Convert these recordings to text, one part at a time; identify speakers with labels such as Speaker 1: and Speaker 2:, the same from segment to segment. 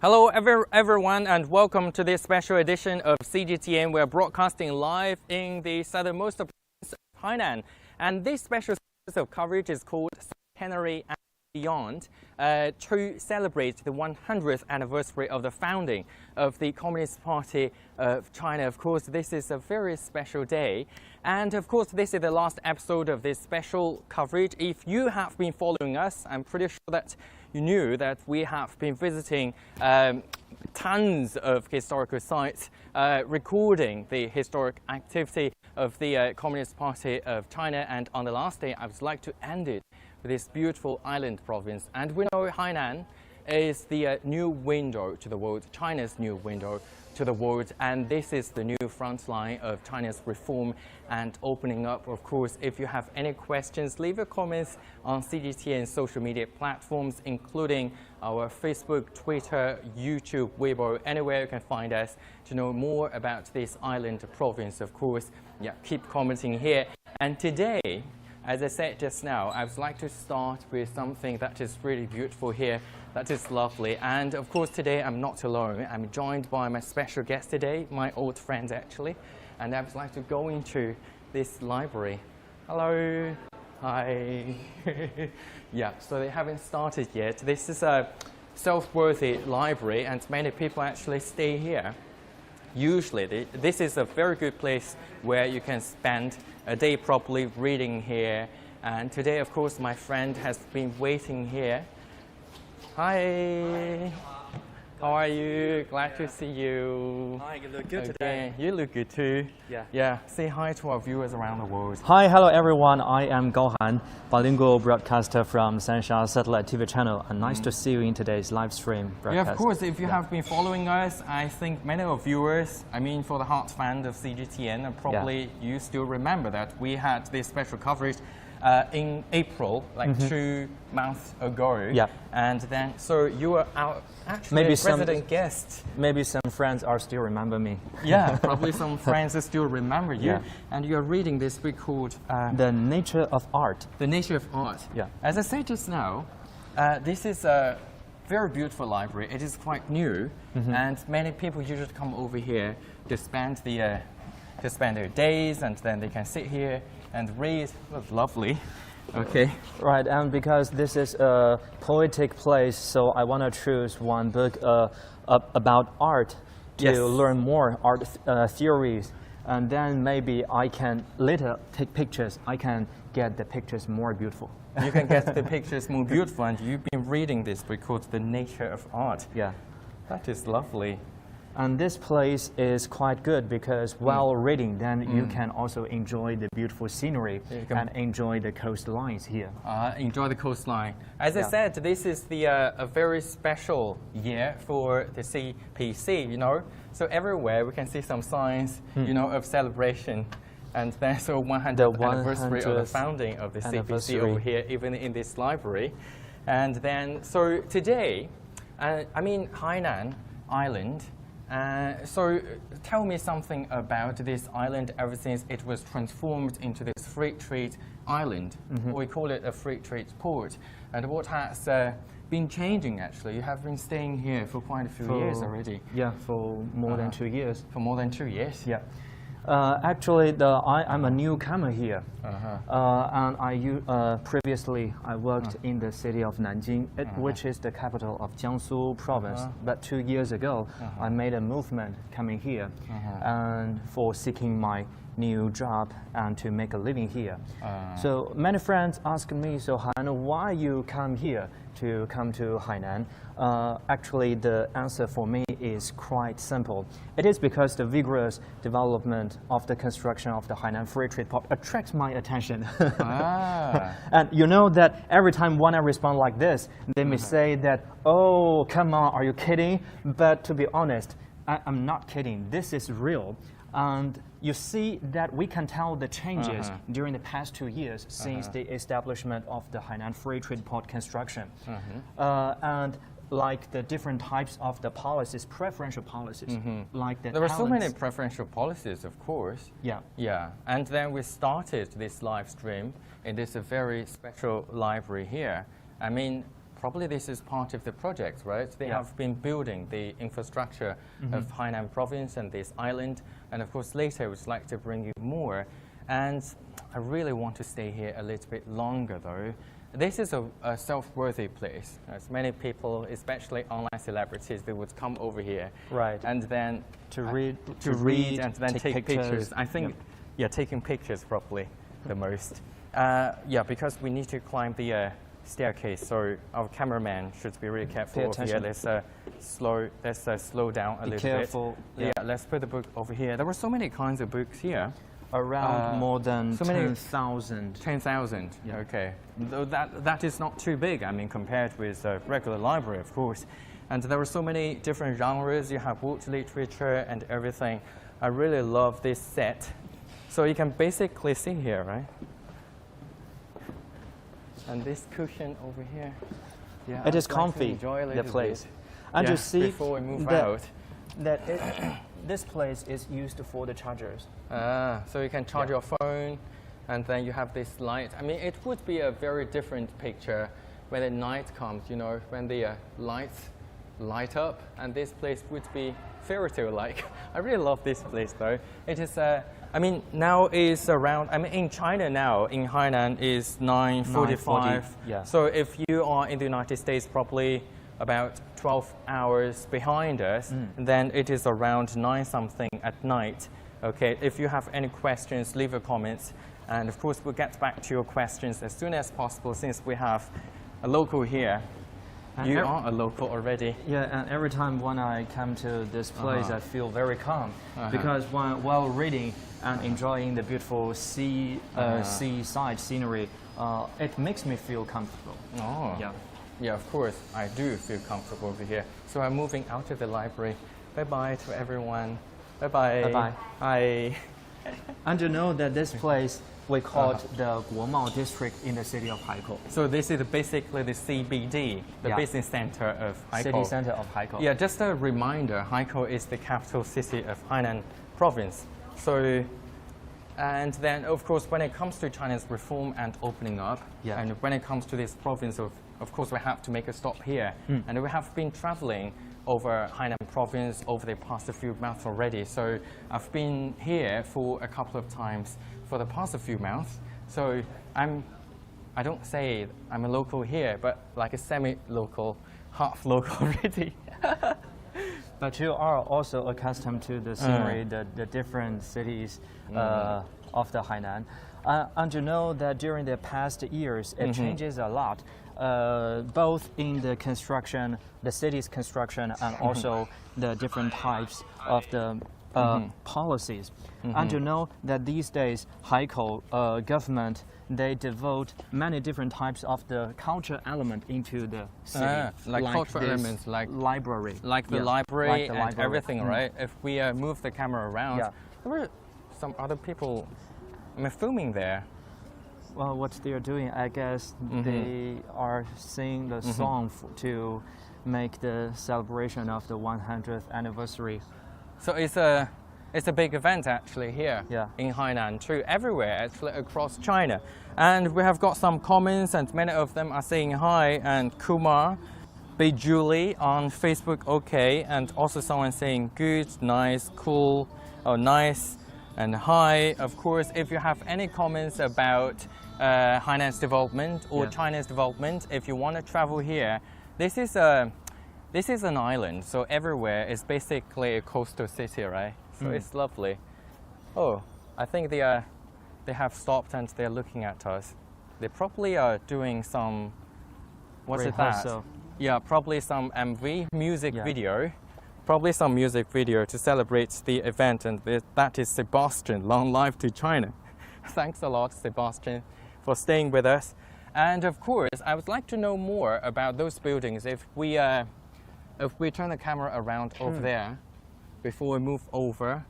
Speaker 1: Hello everyone and welcome to this special edition of CGTN. We're broadcasting live in the southernmost province of Hainan. And this special series of coverage is called Centenary and Beyond to celebrate the 100th anniversary of the founding of the Communist Party of China. Of course, this is a very special day. And of course, this is the last episode of this special coverage. If you have been following us, I'm pretty sure that you knew that we have been visiting tons of historical sites, recording the historic activity of the Communist Party of China. And on the last day, I would like to end it with this beautiful island province. And we know Hainan is the new window to the world, China's new window to the world, and this is the new front line of China's reform and opening up. Of course, if you have any questions, leave your comments on CGTN social media platforms, including our Facebook, Twitter, YouTube, Weibo, anywhere you can find us to know more about this island province. Of course, keep commenting here. And today, as I said just now, I would like to start with something that is really beautiful here, that is lovely. And of course, today I'm not alone. I'm joined by my special guest today, my old friend actually. And I would like to go into this library. Hello. Hi. So they haven't started yet. This is a self-worthy library and many people actually stay here. Usually, this is a very good place where you can spend a day properly reading here. And today, of course, my friend has been waiting here. Hi. How are you? Glad to see you.
Speaker 2: Hi, you look good today.
Speaker 1: You look good too. Yeah. Say hi to our viewers around the world.
Speaker 2: Hi, hello everyone. I am Gao Han, bilingual broadcaster from Shanghai Satellite TV channel. And nice to see you in today's live stream broadcast.
Speaker 1: Yeah, of course. If you have been following us, I think many of viewers, for the hard fan of CGTN, and probably you still remember that we had this special coverage in April, like 2 months ago. And then, so you were our actually maybe resident guest.
Speaker 2: Maybe some friends are still remember me.
Speaker 1: Yeah, probably some friends still remember you. And you're reading this book called
Speaker 2: The Nature of Art.
Speaker 1: The Nature of Art. As I said just now, this is a very beautiful library. It is quite new, and many people usually come over here to spend their days, and then they can sit here and read. That's lovely. Okay.
Speaker 2: Right, and because this is a poetic place, so I want to choose one book about art to learn more art theories. And then maybe I can later take pictures. I can get the pictures more beautiful.
Speaker 1: You can get the pictures more beautiful, and you've been reading this book called The Nature of Art. That is lovely.
Speaker 2: And this place is quite good because while reading, then you can also enjoy the beautiful scenery and enjoy the coastlines here.
Speaker 1: Enjoy the coastline. As I said, this is a very special year for the CPC, So everywhere we can see some signs, of celebration. And there's a 100th anniversary of the founding of the CPC over here, even in this library. And then, so today, Hainan Island. So tell me something about this island ever since it was transformed into this free trade island. We call it a free trade port. And what has been changing actually? You have been staying here for quite a few years already.
Speaker 2: For more than 2 years.
Speaker 1: For more than 2 years?
Speaker 2: Actually, I'm a newcomer here, and previously I worked in the city of Nanjing, which is the capital of Jianhua Province. But 2 years ago, I made a movement coming here, and for seeking my new job and to make a living here. So many friends ask me, so Hainan, why you come here to Hainan? Actually, the answer for me is quite simple. It is because the vigorous development of the construction of the Hainan Free Trade Port attracts my attention. And you know that every time when I respond like this, they may say that, oh, come on, are you kidding? But to be honest, I'm not kidding. This is real. And you see that we can tell the changes during the past 2 years since the establishment of the Hainan Free Trade Port construction. And like the different types of the policies, preferential policies, like the
Speaker 1: There were so many preferential policies, of course. And then we started this live stream in this very special library here. probably this is part of the project, right? They have been building the infrastructure of Hainan Province and this island. And of course, later we'd like to bring you more. And I really want to stay here a little bit longer, though. This is a self-worthy place. As many people, especially online celebrities, they would come over here.
Speaker 2: Right.
Speaker 1: And then
Speaker 2: to read
Speaker 1: and then take pictures. I think, taking pictures probably the most. Because we need to climb the staircase, so our cameraman should be really careful over here. Let's slow down a little
Speaker 2: careful.
Speaker 1: bit. Yeah, let's put the book over here. There were so many kinds of books here.
Speaker 2: Around more than 10,000.
Speaker 1: 10,000, okay. Though that is not too big, I mean, compared with a regular library, of course. And there are so many different genres. You have world literature and everything. I really love this set. So you can basically see here, right? And this cushion over here. Yeah,
Speaker 2: it is comfy, the place. And you see
Speaker 1: before we move out.
Speaker 2: This place is used for the chargers.
Speaker 1: So you can charge your phone, and then you have this light. I mean, it would be a very different picture when the night comes, you know, when the lights light up, and this place would be fairy tale-like. I really love this place, though. It is, I mean, now is around, I mean, in China now, in Hainan, is 9:45. So if you are in the United States, probably about 12 hours behind us, then it is around 9 something at night. Okay, if you have any questions, leave a comment. And of course, we'll get back to your questions as soon as possible, since we have a local here. You are a local already. Yeah, and every time when I come to this place, I feel very calm. Because while reading and enjoying the beautiful seaside scenery, it makes me feel comfortable. Oh. Yeah, of course, I do feel comfortable over here. So I'm moving out of the library. Bye-bye to everyone. Bye-bye. Bye-bye. Hi. And you know that this place, we call it the Guomao district in the city of Haikou. So this is basically the CBD, the business center of Haikou. City center of Haikou. Yeah, just a reminder, Haikou is the capital city of Hainan Province. So, and then of course, when it comes to China's reform and opening up, and when it comes to this province of course, we have to make a stop here. And we have been traveling over Hainan Province over the past few months already. So I've been here for a couple of times for the past few months. So I don't say I'm a local here, but like a semi-local, half local already. But you are also accustomed to the scenery, the different cities of the Hainan. And you know that during the past years, it changes a lot. Both in the construction, the city's construction, and also the different types of the policies. And you know that these days, Haikou government, they devote many different types of the culture element into the city. Like cultural elements, like library. Like the library and everything, right? If we move the camera around, there were some other people filming there. Well, what they are doing, I guess they are singing the song to make the celebration of the 100th anniversary. So it's a big event actually here in Hainan too, everywhere actually across China. And we have got some comments, and many of them are saying hi, and Kumar, Bei Julie on Facebook, okay, and also someone saying good, nice, cool, oh nice, and hi. Of course, if you have any comments about Hainan's development or China's development, if you want to travel here, this is an island, so everywhere is basically a coastal city, right? So it's lovely. Oh, I think they have stopped and they're looking at us. They probably are doing some, what's it that? Yeah, probably some MV, music video. Probably some music video to celebrate the event, and that is Sebastian. Long life to China. Thanks a lot, Sebastian, for staying with us. And of course, I would like to know more about those buildings. If we turn the camera around over there, before we move over,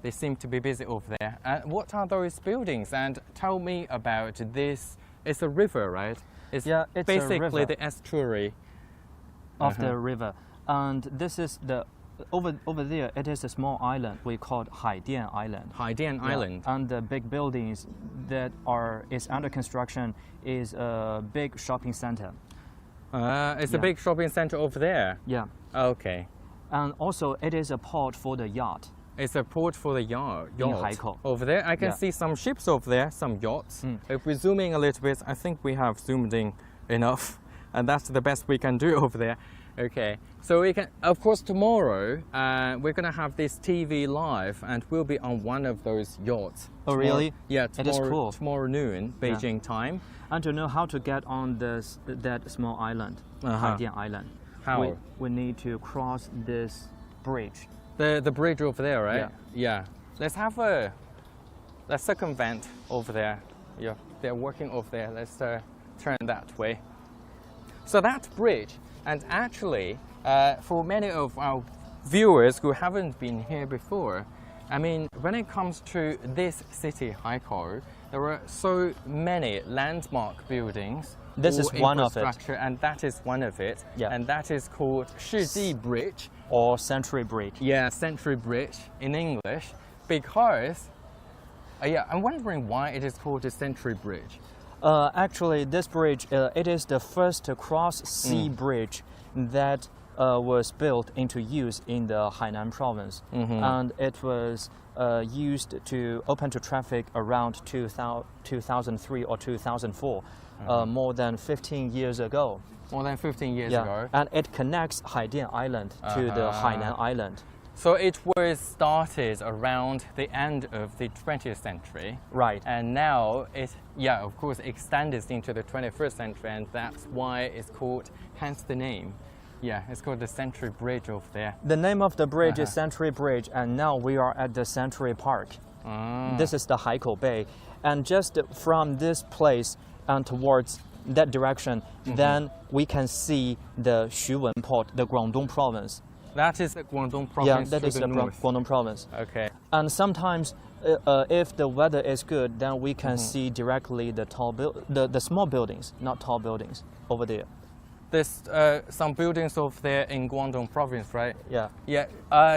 Speaker 1: they seem to be busy over there. What are those buildings? And tell me about this. It's a river, right? It's basically the estuary of the river. And this is the over there. It is a small island we call Haidian Island. Haidian Island. And the big buildings that is under construction is a big shopping center. It's a big shopping center over there.
Speaker 2: Yeah.
Speaker 1: Okay.
Speaker 2: And also, it is a port for the yacht.
Speaker 1: It's a port for the yacht.
Speaker 2: Haikou.
Speaker 1: Over there, I can see some ships over there, some yachts. If we zoom in a little bit, I think we have zoomed in enough, and that's the best we can do over there. Okay, so we can, of course, tomorrow we're gonna have this TV live, and we'll be on one of those yachts.
Speaker 2: Oh, really?
Speaker 1: Yeah,
Speaker 2: It is cool.
Speaker 1: Tomorrow noon, Beijing time.
Speaker 2: And to know how to get on that small island, Haidian Island.
Speaker 1: How?
Speaker 2: We need to cross this bridge.
Speaker 1: The bridge over there, right?
Speaker 2: Yeah.
Speaker 1: Let's circumvent over there. Yeah, they're working over there. Let's turn that way. So that bridge, and actually, for many of our viewers who haven't been here before, I mean, when it comes to this city, Haikou, there are so many landmark buildings.
Speaker 2: This is one of it.
Speaker 1: And that is one of it.
Speaker 2: Yeah.
Speaker 1: And that is called Shiji Bridge.
Speaker 2: Or Century Bridge.
Speaker 1: Yeah, Century Bridge in English. Because, I'm wondering why it is called a Century Bridge.
Speaker 2: Actually, this bridge, it is the first cross-sea bridge that was built into use in the Hainan Province. And it was used to open to traffic around 2003 or 2004, more than 15 years ago.
Speaker 1: More than 15 years ago.
Speaker 2: And it connects Haidian Island to the Hainan Island.
Speaker 1: So it was started around the end of the 20th century.
Speaker 2: Right.
Speaker 1: And now it, of course, extended into the 21st century, and that's why it's called, hence the name. Yeah, it's called the Century Bridge over there.
Speaker 2: The name of the bridge is Century Bridge, and now we are at the Century Park. This is the Haikou Bay. And just from this place and towards that direction, then we can see the Xuwen Port, the Guangdong Province.
Speaker 1: That is the Guangdong Province.
Speaker 2: Yeah, that is the
Speaker 1: north.
Speaker 2: Guangdong Province.
Speaker 1: Okay.
Speaker 2: And sometimes, if the weather is good, then we can see directly the small buildings, not tall buildings, over there.
Speaker 1: There's some buildings over there in Guangdong Province, right?
Speaker 2: Yeah.
Speaker 1: Yeah.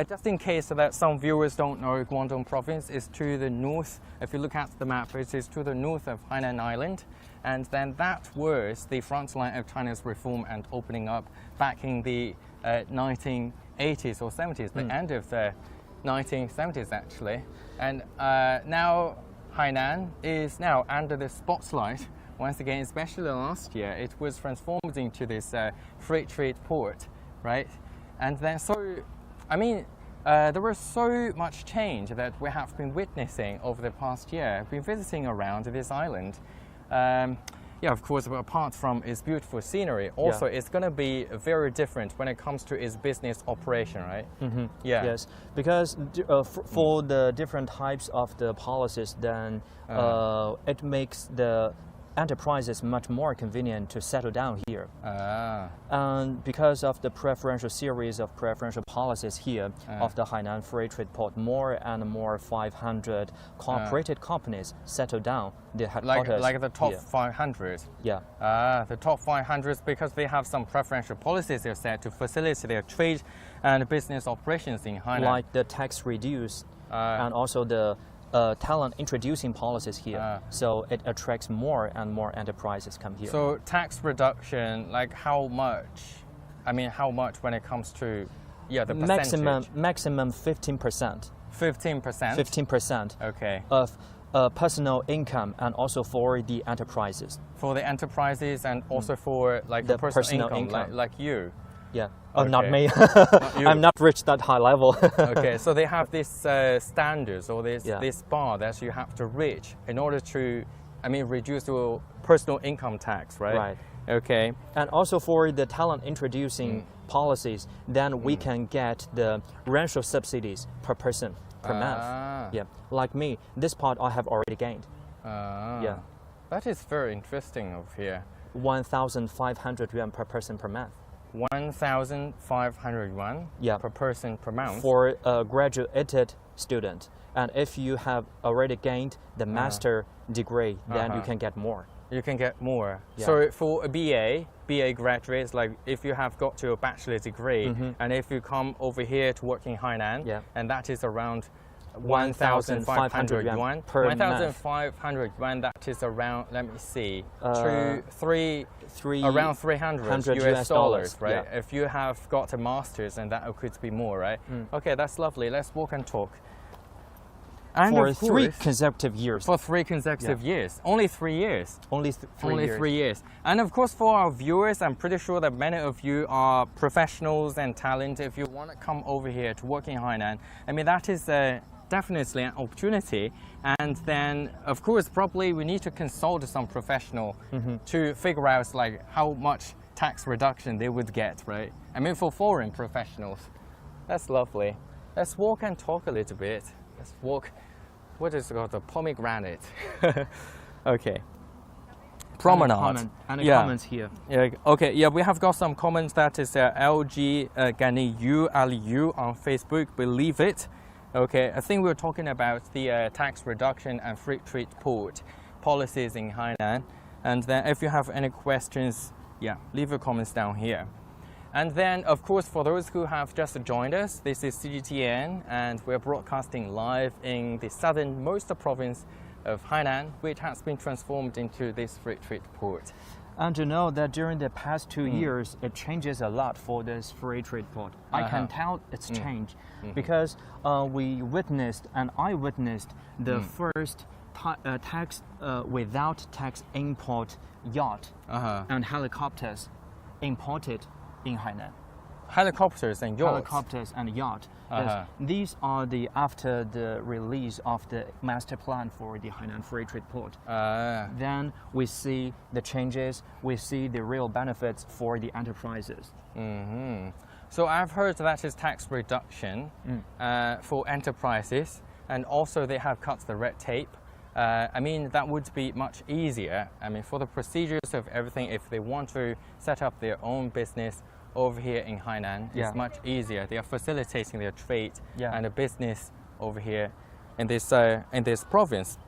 Speaker 1: Just in case that some viewers don't know, Guangdong Province is to the north. If you look at the map, it is to the north of Hainan Island. And then that was the front line of China's reform and opening up back in the 1980s or 70s, the end of the 1970s actually. And now Hainan is now under the spotlight once again, especially last year. It was transformed into this freight trade port, right? And then there was so much change that we have been witnessing over the past year. I've been visiting around this island. Of course, apart from its beautiful scenery, also it's going to be very different when it comes to its business operation, right?
Speaker 2: Yes, because for the different types of the policies, then it makes the enterprises much more convenient to settle down here. And because of the preferential series of preferential policies here of the Hainan Free Trade Port, more and more 500 cooperated companies settle down their headquarters.
Speaker 1: Like the top 500?
Speaker 2: Yeah.
Speaker 1: The top 500 because they have some preferential policies they've set to facilitate their trade and business operations in Hainan.
Speaker 2: Like the tax reduce and also the talent introducing policies here, so it attracts more and more enterprises come here.
Speaker 1: So tax reduction, like how much? I mean, how much when it comes to the percentage?
Speaker 2: Maximum 15%.
Speaker 1: 15%.
Speaker 2: 15%.
Speaker 1: Okay.
Speaker 2: Of personal income and also for the enterprises.
Speaker 1: For the enterprises and also for like the personal income. Like you.
Speaker 2: Yeah.
Speaker 1: Okay.
Speaker 2: Not me. I'm not reached that high level.
Speaker 1: Okay, so they have this standards or this bar that you have to reach in order to, reduce your personal income tax, right?
Speaker 2: Right.
Speaker 1: Okay.
Speaker 2: And also for the talent introducing policies, then we can get the rental subsidies per person per month. Yeah. Like me, this part I have already gained. Yeah.
Speaker 1: That is very interesting over here.
Speaker 2: 1,500 yuan per person per month.
Speaker 1: 1,500 yuan per person per month
Speaker 2: for a graduated student, and if you have already gained the master degree, then you can get more.
Speaker 1: You can get more. So for a BA graduates, like if you have got to a bachelor degree, and if you come over here to work in Hainan, and that is around 1,500 yuan
Speaker 2: per month.
Speaker 1: 1,500 yuan, that is around, let me see,
Speaker 2: Three
Speaker 1: around 300 US dollars, right?
Speaker 2: Yeah.
Speaker 1: If you have got a master's, and that could be more, right? Okay, that's lovely. Let's walk and talk. And
Speaker 2: For
Speaker 1: of
Speaker 2: 3
Speaker 1: course,
Speaker 2: consecutive years.
Speaker 1: for 3 consecutive years. Only 3 years.
Speaker 2: Only 3 years.
Speaker 1: And of course, for our viewers, I'm pretty sure that many of you are professionals and talent. If you want to come over here to work in Hainan, I mean, that is definitely an opportunity. And then, of course, probably we need to consult some professional to figure out like how much tax reduction they would get, right? I mean, for foreign professionals. That's lovely. Let's walk and talk a little bit. Let's walk. What is it called? The pomegranate. Okay. Promenade.
Speaker 2: And the comments here.
Speaker 1: Yeah. Okay. Yeah, we have got some comments. That is LG Gani ULU on Facebook. Believe it. Okay. I think we're talking about the tax reduction and free trade port policies in Hainan. And then, if you have any questions, yeah, leave your comments down here. And then, of course, for those who have just joined us, this is CGTN, and we're broadcasting live in the southernmost province of Hainan, which has been transformed into this free trade port.
Speaker 2: And to know that during the past 2 years, it changes a lot for this free trade port. I can tell it's changed because we witnessed, and I witnessed, the first tax without tax import yacht and helicopters imported in Hainan.
Speaker 1: Helicopters and yachts.
Speaker 2: Helicopters and yacht. Yes. These are after the release of the master plan for the Hainan Free Trade Port. Then we see the changes, we see the real benefits for the enterprises.
Speaker 1: So I've heard that is tax reduction for enterprises, and also they have cut the red tape. I mean, that would be much easier. I mean, for the procedures of everything, if they want to set up their own business over here in Hainan, it's much easier. They are facilitating their trade and the business over here in this province.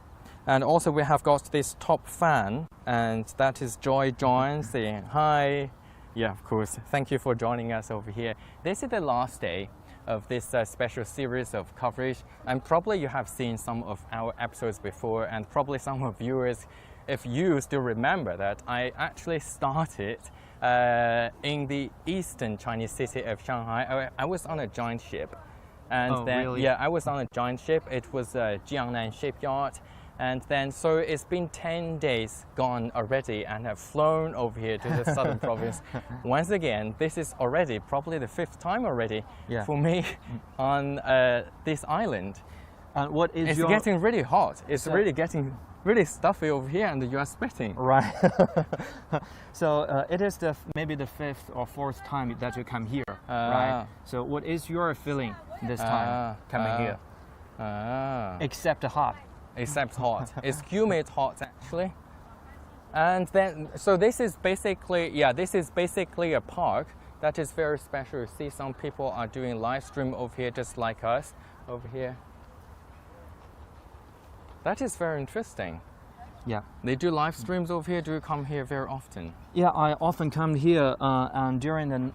Speaker 1: And also we have got this top fan, and that is Joy John saying hi. Yeah, of course. Thank you for joining us over here. This is the last day of this special series of coverage, and probably you have seen some of our episodes before, and probably some of viewers, if you still remember that I actually started in the eastern Chinese city of Shanghai. I was on a giant ship, and then
Speaker 2: really?
Speaker 1: I was on a giant ship. It was a Jianhua shipyard, and then so it's been 10 days gone already, and I've flown over here to the southern province. Once again, this is already probably the 5th time already for me on this island.
Speaker 2: And what is
Speaker 1: it's getting really hot. It's really getting really stuffy over here, and you are sweating.
Speaker 2: Right. So it is maybe the 5th or 4th time that you come here, right? So what is your feeling this time coming here? Except hot.
Speaker 1: Except hot. It's humid hot actually. And then, so this is basically, a park that is very special. You see some people are doing live stream over here just like us over here. That is very interesting.
Speaker 2: Yeah.
Speaker 1: They do live streams over here. Do you come here very often?
Speaker 2: Yeah, I often come here, and during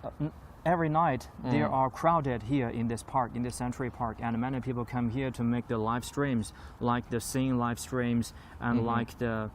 Speaker 2: every night there are crowded here in this park, in the Century Park, and many people come here to make the live streams, like the singing live streams and like the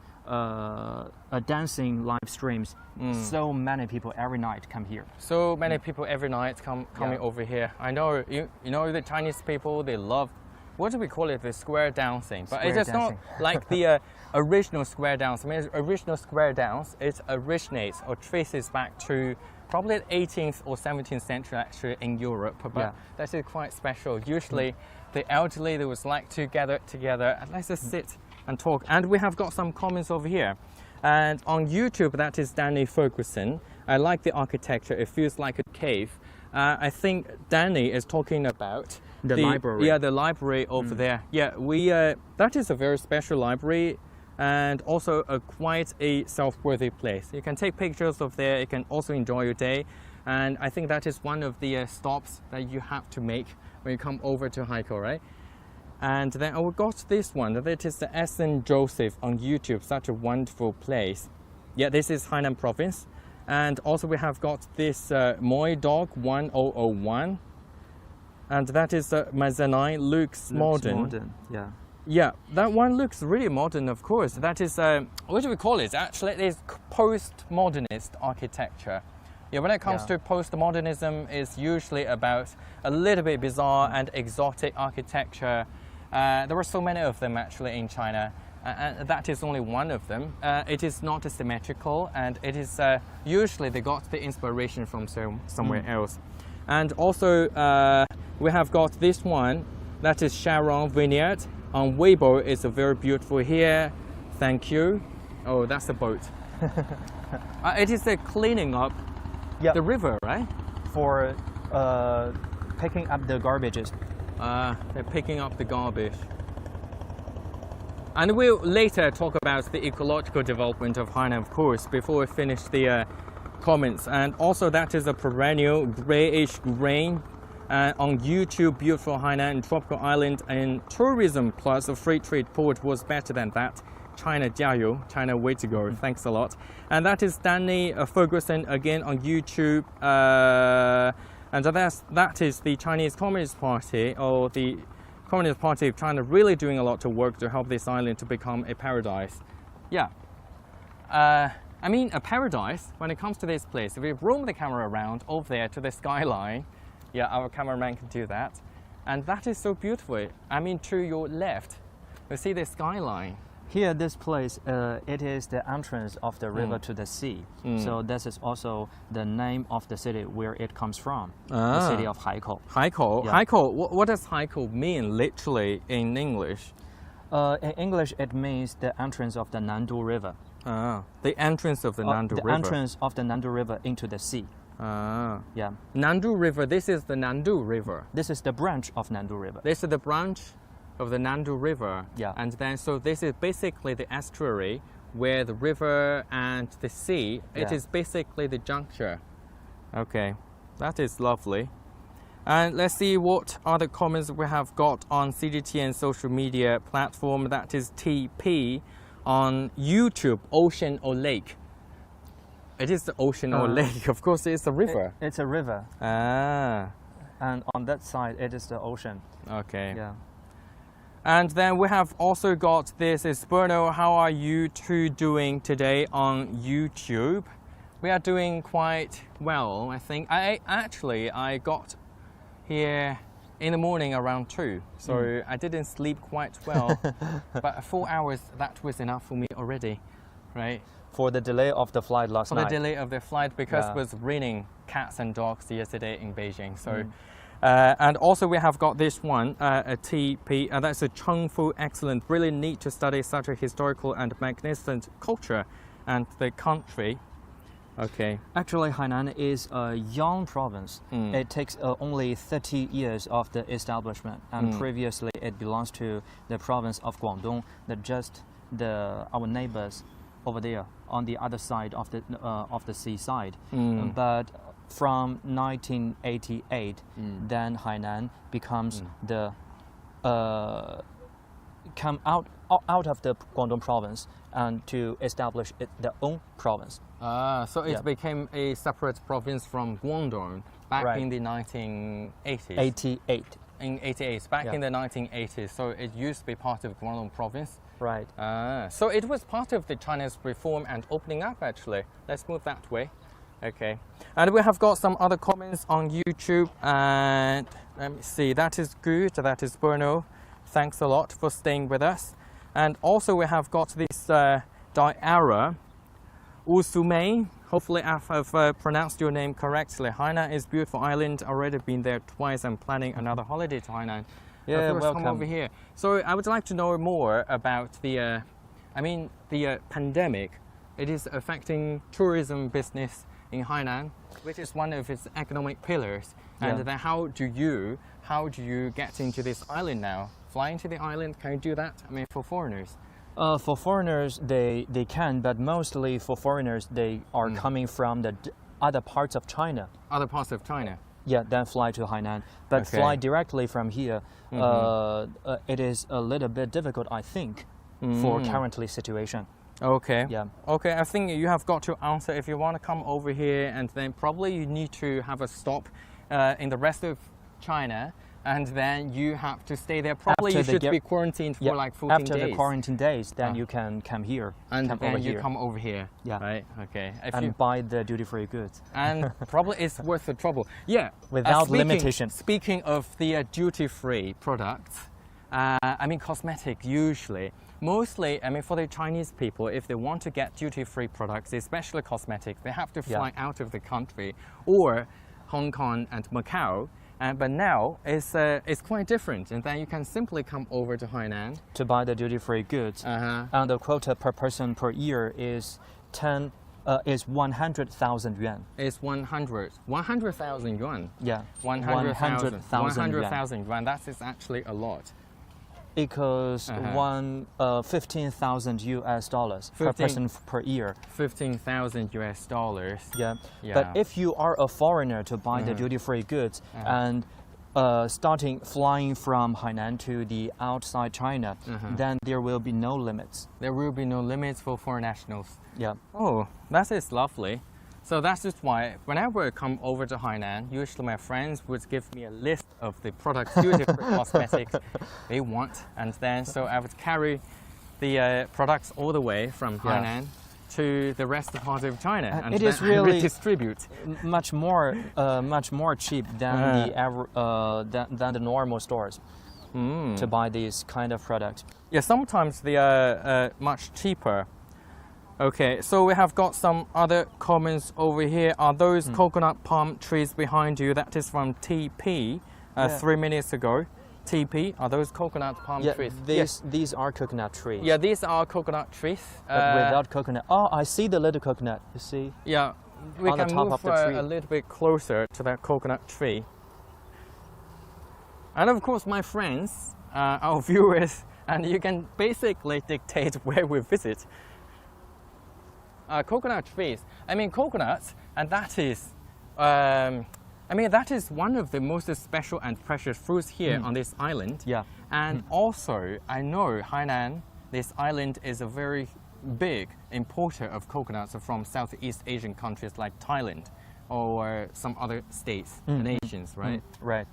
Speaker 2: dancing live streams. So many people every night come here.
Speaker 1: So many people every night coming over here. I know you know the Chinese people, they love, what do we call it, the square dancing, but it's just not like the original square dance. I mean, original square dance, it originates or traces back to probably the 18th or 17th century actually in Europe, but that is quite special. Usually the elderly, they would like to gather together and let's just sit and talk. And we have got some comments over here. And on YouTube, that is Danny Ferguson. I like the architecture, it feels like a cave. I think Danny is talking about
Speaker 2: the library.
Speaker 1: Yeah, the library over there. Yeah, that is a very special library, and also quite a self-worthy place. You can take pictures of there, you can also enjoy your day, and I think that is one of the stops that you have to make when you come over to Haikou, right? And then we got this one, that is the St. Joseph on YouTube, such a wonderful place. Yeah, this is Hainan Province. And also we have got this Moi Dog 1001. And that is mezzanine, looks modern.
Speaker 2: Yeah.
Speaker 1: Yeah, that one looks really modern, of course. That is, what do we call it? Actually, it is postmodernist architecture. Yeah, when it comes to postmodernism, it's usually about a little bit bizarre and exotic architecture. There are so many of them actually in China, and that is only one of them. It is not symmetrical, and it is usually they got the inspiration from somewhere else. And also, we have got this one, that is Sharon Vineyard. On Weibo, it's very beautiful here. Thank you. Oh, that's a boat. It is cleaning up the river, right?
Speaker 2: For picking up the garbages.
Speaker 1: They're picking up the garbage. And we'll later talk about the ecological development of Hainan, of course, before we finish the comments. And also that is a perennial grayish grain. On YouTube, beautiful Hainan tropical island, and tourism plus a free trade port was better than that. China, jiayu, China, way to go. Thanks a lot. And that is Stanley Ferguson again on YouTube. And that is the Chinese Communist Party, or the Communist Party of China, really doing a lot of work to help this island to become a paradise. Yeah. I mean, a paradise when it comes to this place. If we roam the camera around over there to the skyline, yeah, our cameraman can do that. And that is so beautiful. I mean, to your left, you see the skyline.
Speaker 2: Here, this place, it is the entrance of the river to the sea. So this is also the name of the city where it comes from, the city of Haikou.
Speaker 1: Haikou.
Speaker 2: Yeah.
Speaker 1: Haikou. What does Haikou mean literally in English?
Speaker 2: In English, it means the entrance of the Nandu River.
Speaker 1: The entrance of the Nandu River.
Speaker 2: The entrance of the Nandu River into the sea. Yeah.
Speaker 1: Nandu River, this is the Nandu River.
Speaker 2: This is the branch of Nandu River.
Speaker 1: This is the branch of the Nandu River.
Speaker 2: Yeah.
Speaker 1: And then, so this is basically the estuary where the river and the sea, it is basically the juncture. Okay, that is lovely. And let's see what other comments we have got on CGTN social media platform. That is TP on YouTube, ocean or lake. It is the ocean or lake. Of course, it's a river.
Speaker 2: It's a river. And on that side, it is the ocean.
Speaker 1: Okay.
Speaker 2: Yeah.
Speaker 1: And then we have also got this is Bruno. How are you two doing today on YouTube? We are doing quite well, I think. I got here in the morning around 2, so I didn't sleep quite well. But 4 hours, that was enough for me already, right?
Speaker 2: For the delay of the flight last night.
Speaker 1: For the delay of the flight, because it was raining cats and dogs yesterday in Beijing. So, and also we have got this one, a TP, that's a Chengfu excellent. Really neat to study such a historical and magnificent culture and the country. Okay.
Speaker 2: Actually, Hainan is a young province. It takes only 30 years of the establishment, and previously it belongs to the province of Guangdong, our neighbors over there on the other side of the seaside. But from 1988, then Hainan becomes the come out of the Guangdong province and to establish their own province.
Speaker 1: So it became a separate province from Guangdong back in the 1980s.
Speaker 2: 88.
Speaker 1: In 88, back in the 1980s. So it used to be part of Guangdong province.
Speaker 2: Right.
Speaker 1: So it was part of the China's reform and opening up, actually. Let's move that way. Okay. And we have got some other comments on YouTube. And let me see. That is good. That is Bruno. Thanks a lot for staying with us. And also we have got this Diara Usumei. Hopefully I've pronounced your name correctly. Hainan is a beautiful island. Already been there twice. I'm planning another holiday to Hainan.
Speaker 2: Yeah, welcome.
Speaker 1: Come over here. So I would like to know more about the, the pandemic. It is affecting tourism business in Hainan, which is one of its economic pillars. And then how do you get into this island now? Fly into the island? Can you do that? I mean, for foreigners.
Speaker 2: For foreigners, they can, but mostly for foreigners, they are coming from the other parts of China.
Speaker 1: Other parts of China?
Speaker 2: Yeah, then fly to Hainan. But fly directly from here, it is a little bit difficult, I think, for currently situation.
Speaker 1: Okay.
Speaker 2: Yeah.
Speaker 1: Okay, I think you have got to answer if you want to come over here, and then probably you need to have a stop in the rest of China and then you have to stay there. Probably you should be quarantined for like 14 days.
Speaker 2: After the quarantine days, then you can come here.
Speaker 1: And then you come over here.
Speaker 2: Yeah.
Speaker 1: Right? Okay.
Speaker 2: And buy the duty-free goods.
Speaker 1: And probably it's worth the trouble. Yeah.
Speaker 2: Without limitation.
Speaker 1: Speaking of the duty-free products, I mean cosmetics usually. Mostly, I mean, for the Chinese people, if they want to get duty-free products, especially cosmetics, they have to fly out of the country or Hong Kong and Macau. But now it's quite different, and then you can simply come over to Hainan
Speaker 2: to buy the duty-free goods. And the quota per person per year is 100,000 yuan.
Speaker 1: It's 100,000 yuan.
Speaker 2: Yeah,
Speaker 1: 100,000 yuan. That is actually a lot.
Speaker 2: Because 15,000 US dollars per person per year.
Speaker 1: 15,000 US dollars.
Speaker 2: Yeah. But if you are a foreigner to buy the duty-free goods and flying from Hainan to the outside China, then there will be no limits.
Speaker 1: There will be no limits for foreign nationals.
Speaker 2: Yeah.
Speaker 1: Oh, that is lovely. So that's just why whenever I come over to Hainan, usually my friends would give me a list of the products, duty-free cosmetics they want, and then so I would carry the products all the way from Hainan to the rest part of China, and
Speaker 2: it is really
Speaker 1: redistribute.
Speaker 2: Much more cheap than than the normal stores to buy these kind of products.
Speaker 1: Yeah, sometimes they are much cheaper. Okay, so we have got some other comments over here. Are those coconut palm trees behind you? That is from TP 3 minutes ago. TP, are those coconut palm trees?
Speaker 2: These are coconut trees.
Speaker 1: Yeah, these are coconut trees.
Speaker 2: But without coconut. Oh, I see the little coconut, you see?
Speaker 1: Yeah, we
Speaker 2: on
Speaker 1: can
Speaker 2: the top
Speaker 1: move
Speaker 2: of the tree.
Speaker 1: a little bit closer to that coconut tree. And of course, my friends, our viewers, and you can basically dictate where we visit. Coconut trees. I mean coconuts, and that is, that is one of the most special and precious fruits here on this island.
Speaker 2: Yeah.
Speaker 1: And also, I know Hainan, this island, is a very big importer of coconuts from Southeast Asian countries like Thailand or some other states, nations, right?
Speaker 2: Right.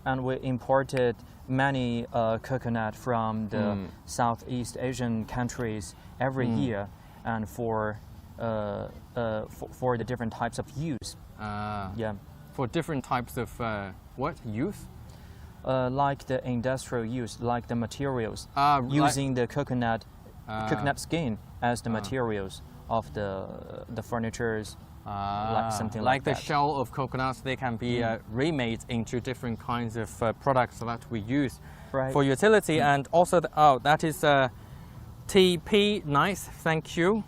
Speaker 2: And we imported many coconut from the Southeast Asian countries every year. And for the different types of use.
Speaker 1: For different types of what use?
Speaker 2: Like the industrial use, like the materials, using the coconut skin as the materials of the furnitures, like something like
Speaker 1: the
Speaker 2: that.
Speaker 1: shell of coconuts. They can be remade into different kinds of products that we use for utility, and also that is. TP, nice, thank you.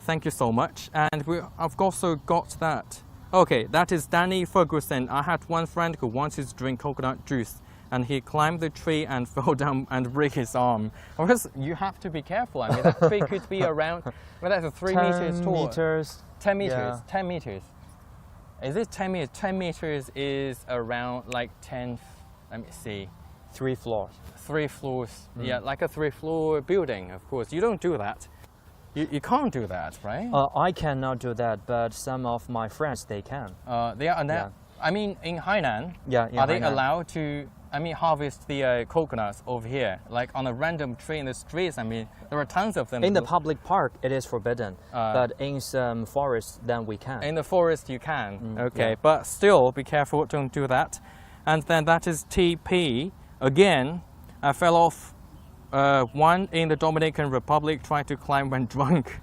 Speaker 1: Thank you so much. And I've also got that. Okay, that is Danny Ferguson. I had one friend who wanted to drink coconut juice, and he climbed the tree and fell down and broke his arm. Of course, you have to be careful. I mean, that tree could be around, well, that's 3 meters tall. 10 meters,
Speaker 2: yeah.
Speaker 1: 10 meters. Is it 10 meters? 10 meters is around like 10, let me see.
Speaker 2: 3 floors.
Speaker 1: 3 floors, yeah, like a 3-floor building, of course. You don't do that. You can't do that, right?
Speaker 2: I cannot do that, but some of my friends, they can.
Speaker 1: They are, I mean, in Hainan,
Speaker 2: in
Speaker 1: are they
Speaker 2: Hainan.
Speaker 1: allowed to, harvest the coconuts over here? Like on a random tree in the streets, there are tons of them.
Speaker 2: In the public park, it is forbidden, but in some forests, then we can.
Speaker 1: In the forest, you can, okay. But still, be careful, don't do that. And then that is TP. Again, I fell off one in the Dominican Republic, tried to climb when drunk.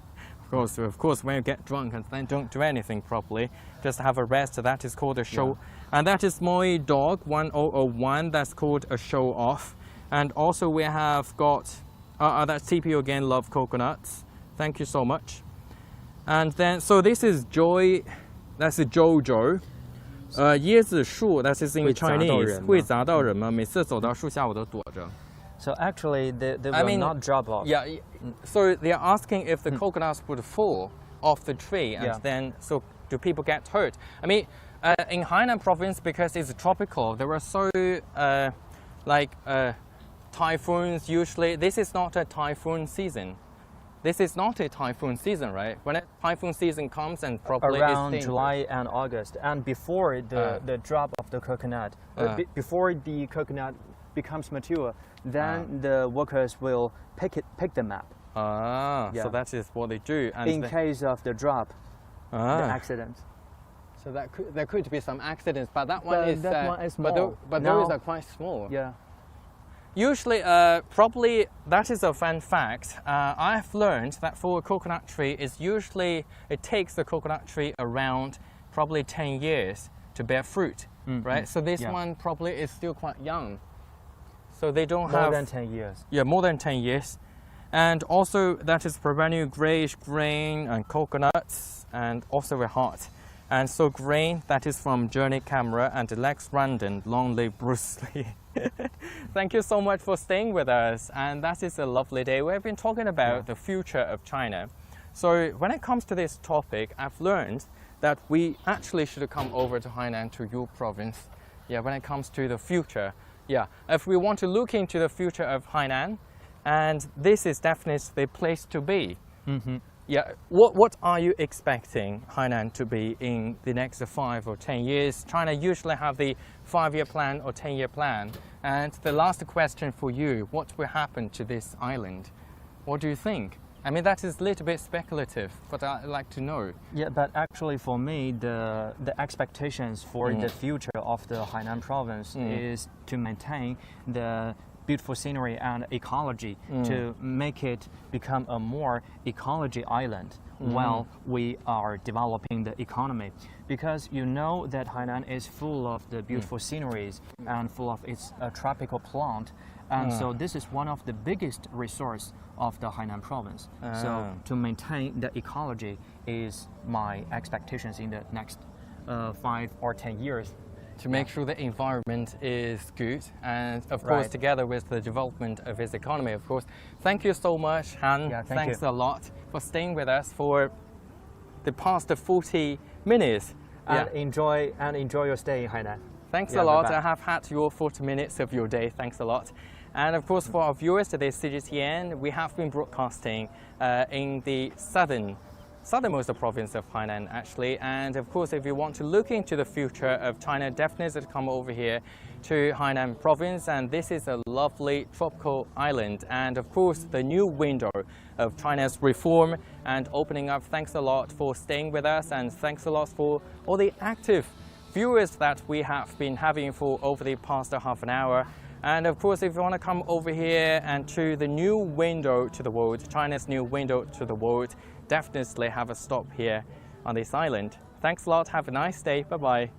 Speaker 1: Of course, when you get drunk and then don't do anything properly, just have a rest. That is called a show. Yeah. And that is my dog, 1001, that's called a show off. And also we have got, that's TP again, love coconuts. Thank you so much. And then, so this is Joy, that's a Jojo. 椰子树 that is in Chinese 会砸到人吗？每次走到树下我都躲着。
Speaker 2: So actually, they will not drop off.
Speaker 1: Yeah, so they are asking if the coconuts would fall off the tree, and then so do people get hurt? In Hainan Province, because it's tropical, there are so typhoons usually. This is not a typhoon season. this is not a typhoon season, right? When a typhoon season comes and probably
Speaker 2: around
Speaker 1: it's
Speaker 2: July and August, and before the drop of the coconut, before the coconut becomes mature, then the workers will pick them up.
Speaker 1: So that is what they do. And
Speaker 2: in case of the drop, the accident.
Speaker 1: So there could be some accidents, but that one is
Speaker 2: small.
Speaker 1: But those are quite small.
Speaker 2: Yeah.
Speaker 1: Usually, probably that is a fun fact. I've learned that for a coconut tree, it takes the coconut tree around probably 10 years to bear fruit, right? So this one probably is still quite young. So they don't have...
Speaker 2: More than 10 years.
Speaker 1: Yeah, more than 10 years. And also that is perennial grayish green and coconuts, and also very hot. And so green, that is from Journey Camera, and Lex Randon, Long Live Bruce Lee. Thank you so much for staying with us, and that is a lovely day. We've been talking about the future of China. So when it comes to this topic, I've learned that we actually should come over to Hainan, to your province. Yeah, when it comes to the future. Yeah, if we want to look into the future of Hainan, and this is definitely the place to be. Yeah, what are you expecting Hainan to be in the next 5 or 10 years? China usually have the 5-year plan or 10-year plan. And the last question for you, what will happen to this island? What do you think? I mean, that is a little bit speculative, but I'd like to know.
Speaker 2: Yeah, but actually for me, the expectations for the future of the Hainan province is to maintain the beautiful scenery and ecology, to make it become a more ecology island while we are developing the economy. Because you know that Hainan is full of the beautiful sceneries and full of its tropical plant. And so this is one of the biggest resource of the Hainan province. So to maintain the ecology is my expectations in the next 5 or 10 years.
Speaker 1: To make sure the environment is good, and of course together with the development of its economy, of course. Thank you so much, Han.
Speaker 2: Yeah,
Speaker 1: Thanks a lot for staying with us for the past 40 minutes.
Speaker 2: And enjoy your stay in Hainan.
Speaker 1: Thanks a lot. I have had your 40 minutes of your day. Thanks a lot. And of course, for our viewers today, CGTN, we have been broadcasting in the southernmost province of Hainan, actually. And of course, if you want to look into the future of China, definitely come over here to Hainan province. And this is a lovely tropical island. And of course, the new window of China's reform and opening up. Thanks a lot for staying with us. And thanks a lot for all the active viewers that we have been having for over the past half an hour. And of course, if you want to come over here and to the new window to the world, China's new window to the world, definitely have a stop here on this island. Thanks a lot. Have a nice day. Bye-bye.